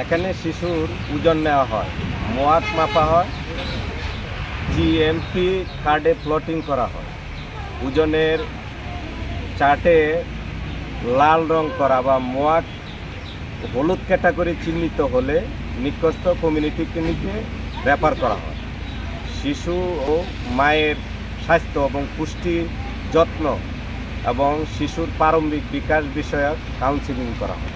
এখানে শিশুর ওজন নেওয়া হয়, মোয়াক মাপা হয়, জিএমপি কার্ডে প্লটিং করা হয়। ওজনের চার্টে লাল রং করা বা মোয়াক হলুদ ক্যাটাগরি চিহ্নিত হলে নিকটস্থ কমিউনিটি ক্লিনিকে রেফার করা হয়। শিশু ও মায়ের স্বাস্থ্য এবং পুষ্টি যত্ন এবং শিশুর প্রারম্ভিক বিকাশ বিষয়ক কাউন্সেলিং করা হয়।